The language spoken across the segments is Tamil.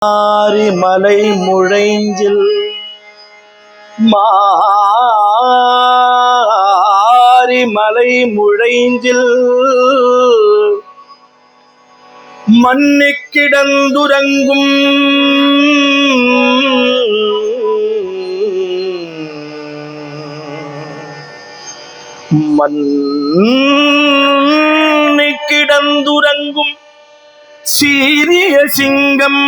மாரிமலை முழைஞ்சில் மாரிமலை முழைஞ்சில் மன்னிக் கிடந்துறங்கும் மன்னிக் கிடந்துறங்கும் சீரிய சிங்கம்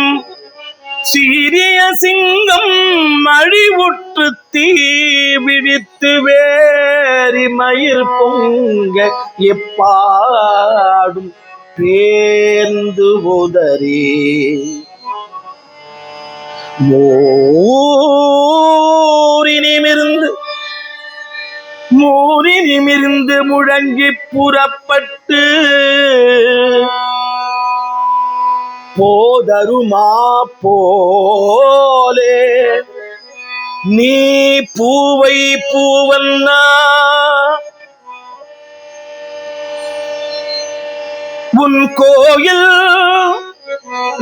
அழிவுற்று தீ விழித்து வேரி மயிர் பொங்க எப்பாடும் பேர்ந்து உதறி மூரினிமிருந்து முழங்கி புறப்பட்டு போதருமா போலே நீ பூவை பூவன்னா உன் கோயில்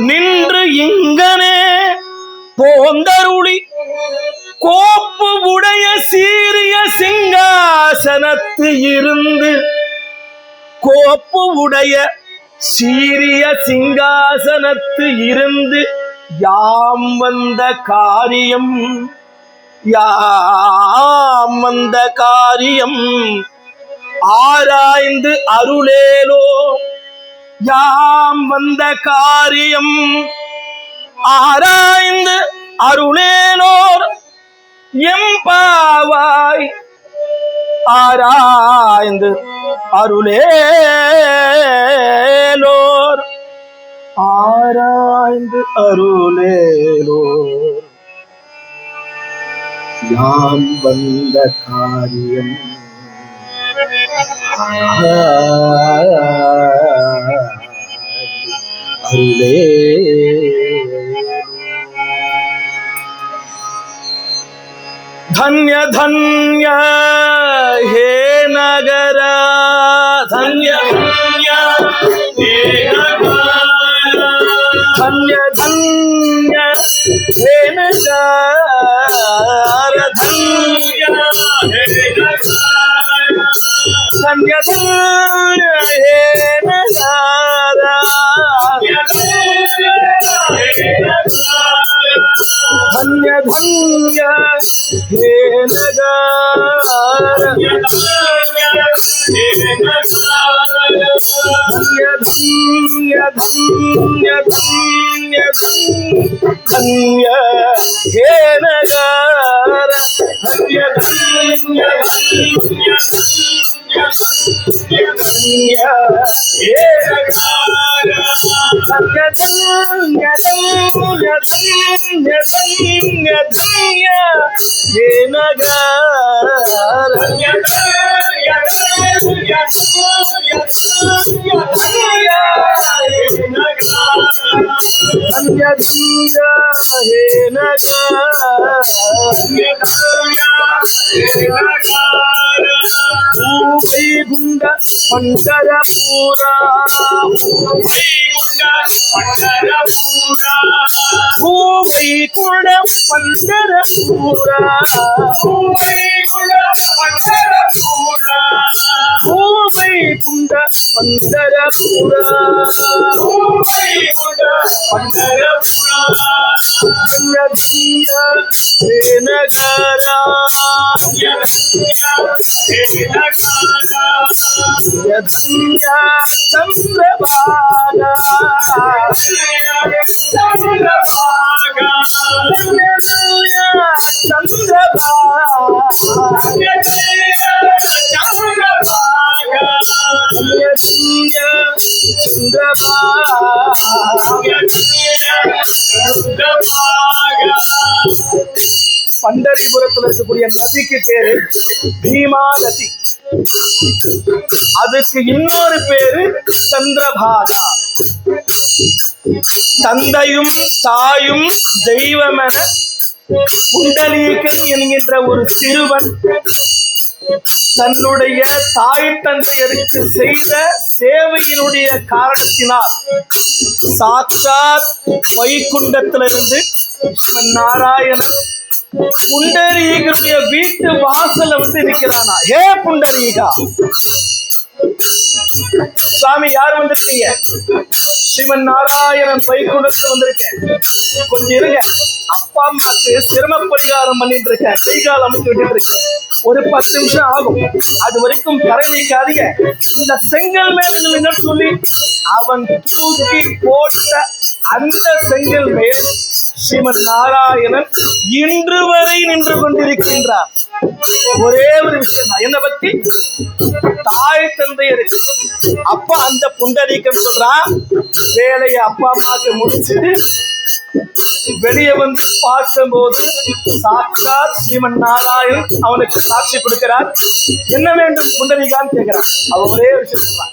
நின்று இங்கனே போந்தருளி கோப்பு உடைய சீரிய சிங்காசனத்து இருந்து கோப்பு உடைய சீரிய சிங்காசனத்து இருந்து யாம் வந்த காரியம் ஆராய்ந்து அருளேலோ யாம் வந்த காரியம் ஆராய்ந்து அருளேலோர் எம்பாவாய் ஆராய்ந்து அருளேலோர் ஆராய்ந்து அருளேலோர் யாம் வந்த காரியம் அருளே धन्य धन्य हे नगर धन्य धन्य हे नगर धन्य धन्य हे नगर धन्य हे नगर धन्य धन्य हे नगर धन्य धन्य हे नगर धन्य धन्य धन्य धन्य धन्य हे नगर धन्य धन्य धन्य हे नगर धन्य धन्य धन्य धन्य धन्य हे नगर धन्य धन्य धन्य धन्य धन्य हे नगर वैकुंठ पंढरपुरा वैकुंठ पंढरपुरा वैकुंठ पंढरपुरा वैकुंठ पंढरपुरा धन्य धन्य हे नगर धन्य धन्य चंद्रभागा चंद्रभागा धन्य धन्य चंद्रभागा धन्य धन्य चंद्रभागा பண்டரிபுரத்தில் இருக்கக்கூடிய நதிக்கு பேரு பீமா நதி. அதுக்கு இன்னொரு பேரு சந்திரபாகா. தந்தையும் தாயும் தெய்வமென புண்டலீகன் என்கின்ற ஒரு சிறுவன் தன்னுடைய தாய் தந்தையருக்கு செய்த சேவையினுடைய காரணத்தினால் சாட்சாத் வைகுண்டத்திலிருந்து நாராயணன் புண்டரீகனுடைய வீட்டு வாசல்ல நிற்கிறானா. ஏ புண்டரீகா, சுவாமி யார் வந்திருக்கீங்க? ஸ்ரீமன் நாராயணன் வைகுண்டத்துல வந்திருக்கேன், கொஞ்சம் இருங்க, அப்பா அம்மாக்கு சிரம பரிகாரம் பண்ணிட்டு இருக்கேன், கைகால் அமைச்சு விட்டுட்டு இருக்கேன், ஒரு 10 நிமிஷம் ஆகும், அது வரைக்கும் கரை வைக்காதீங்க, இந்த செங்கல் மேல நில்லுங்க சொல்லி அவன் தூக்கி போட்ட அந்த செங்கல் மேல் ஸ்ரீமன் நாராயணன் இன்று வரை நின்று கொண்டிருக்கின்றார். ஒரே ஒரு விஷயம் தான், என்ன பத்தி? தாய் தந்தையருக்கு. அப்ப அந்த புண்டரீகன் சொல்றான், வேலையை அப்பா அம்மாக்கு முடிச்சுட்டு வெளியே பார்க்கும்போது சாட்சாத் ஸ்ரீமன் நாராயணன் அவனுக்கு சாட்சி கொடுக்கிறார். என்ன வேண்டும் புண்டரீகான்னு கேட்கிறான். அவ ஒரே விஷயம் சொல்றான்,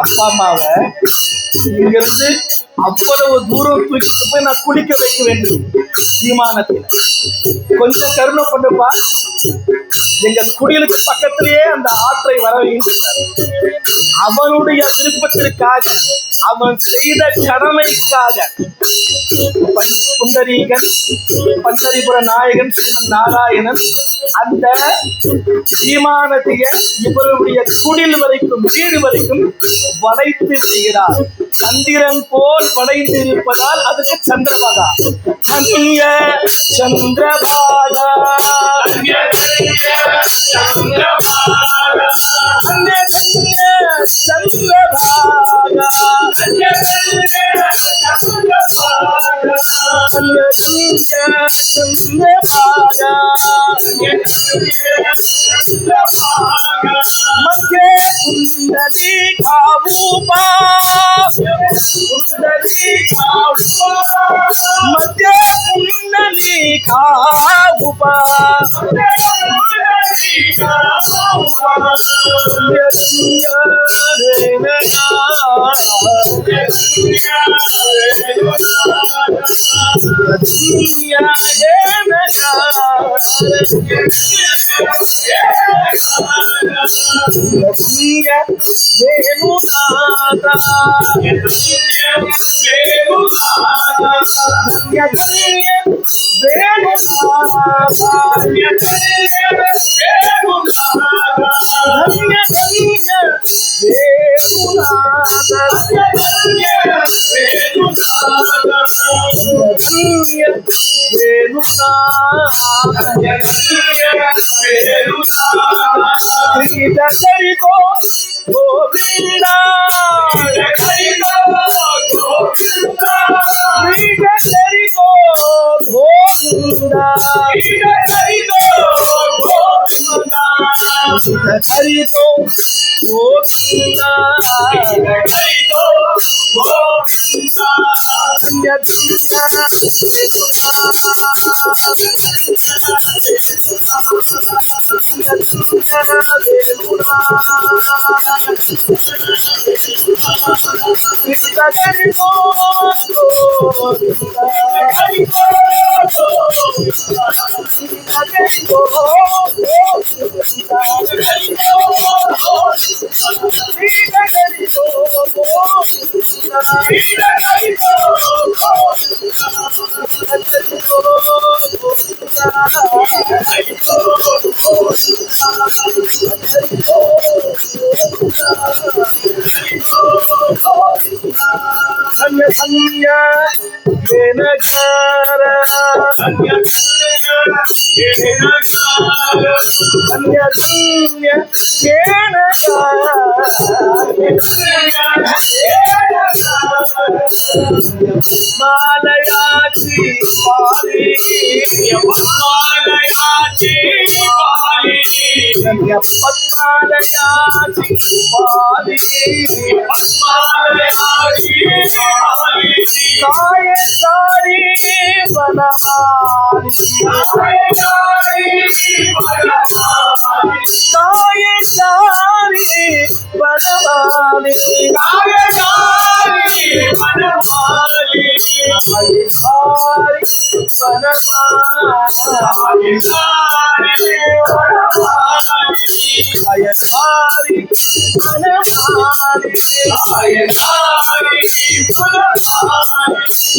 அப்பா அம்மாவை இங்கிருந்து அவ்வளவு தூரம் தூக்கிட்டு போய் நான் குளிக்க வைக்க வேண்டும் விமானத்தில், கொஞ்சம் கருணை பண்ணுப்பா, எங்க குடிலுக்கு பக்கத்திலேயே அந்த ஆற்றை வரவைகின்றார். அவனுடைய விருப்பத்திற்காக, அவன் செய்த கடமைக்காக புண்டரீகன் பண்டரிபுர நாயகன் ஸ்ரீமன் நாராயணன் அந்த விமானத்தைய இவருடைய குடில் வரைக்கும், வீடு வரைக்கும் வளைத்து விடுகிறார். சந்திரன் போல் வளைந்து இருப்பதால் அதுக்கு சந்திரபாகா. அந்நிய சந்திரபாகா, मध्य कुंडली खाऊपा, मध्य कुंडली खाऊपा,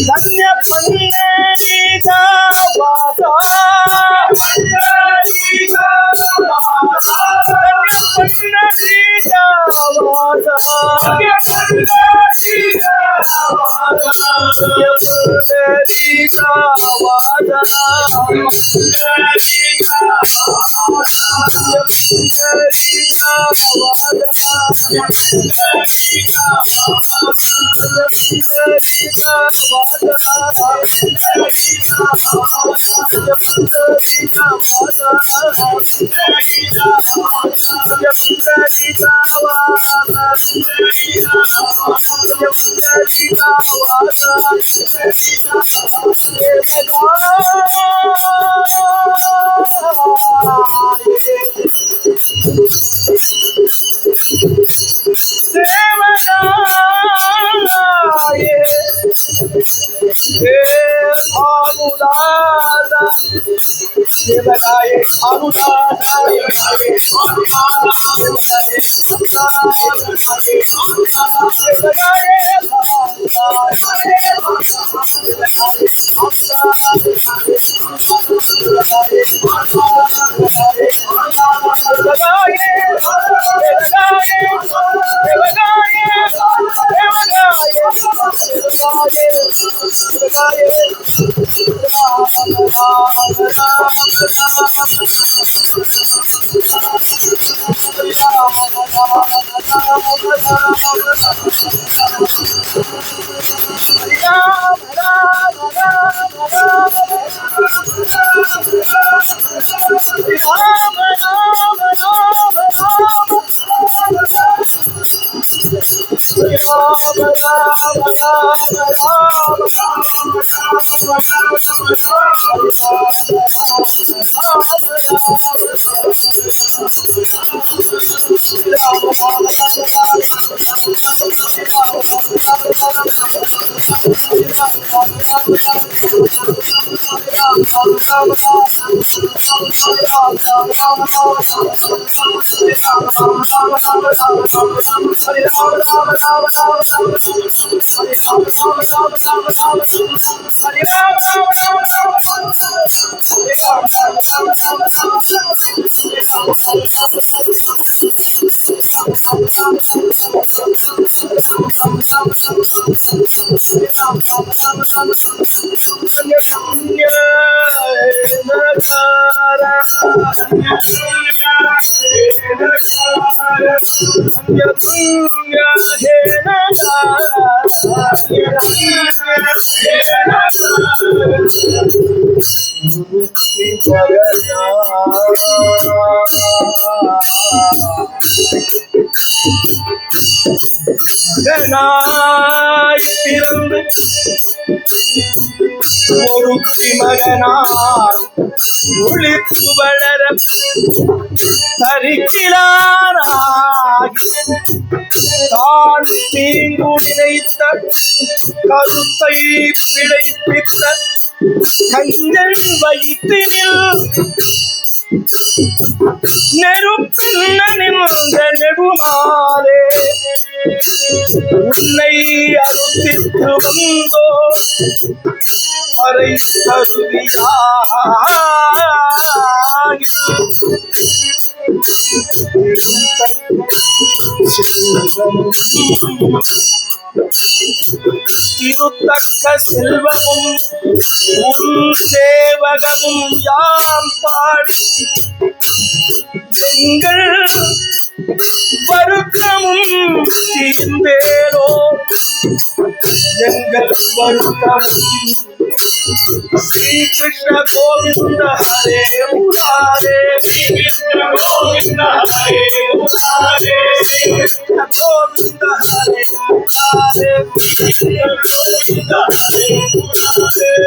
धन्य पंडरीचा वासा पंडरीचा वासा पंडरीचा ஒருத்தி மகனார் ஒளித்து வளர தரிக்கிறாராகி தான் தீங்கு நினைத்த கருத்தை பிழைப்பித்த கஞ்சன் வயிற்றினில் நெருப்பென்ன நின்ற நெடுமாலே உன்னை அறுத்திற்கு வந்தோ அரை கருவியாகி திருத்தக்க செல்வமும் உன் சேவகமும் யாம் பாடி எங்கள் வருத்தமும் தீர்ந்தேரோ எங்கள் வருத்தமும் श्री कृष्ण गोविंद हरे मुरारे श्री कृष्ण गोविंद हरे मुरारे श्री कृष्ण गोविंद हरे मुरारे श्री कृष्ण गोविंद हरे मुरारे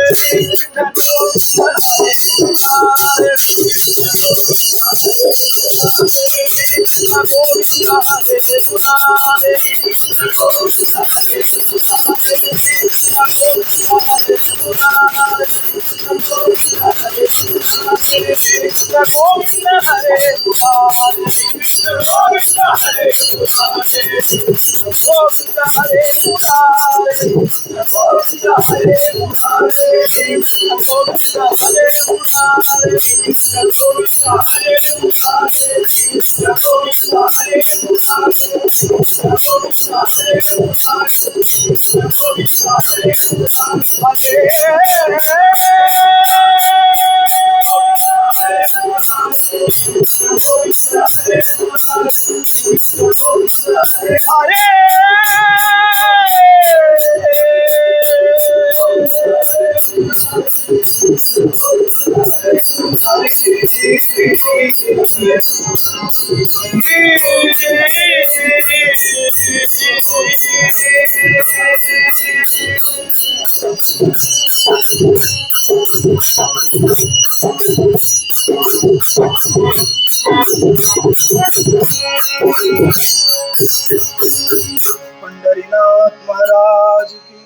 पंढरीनाथ महाराज की,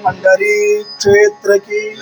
पंढरी क्षेत्र की।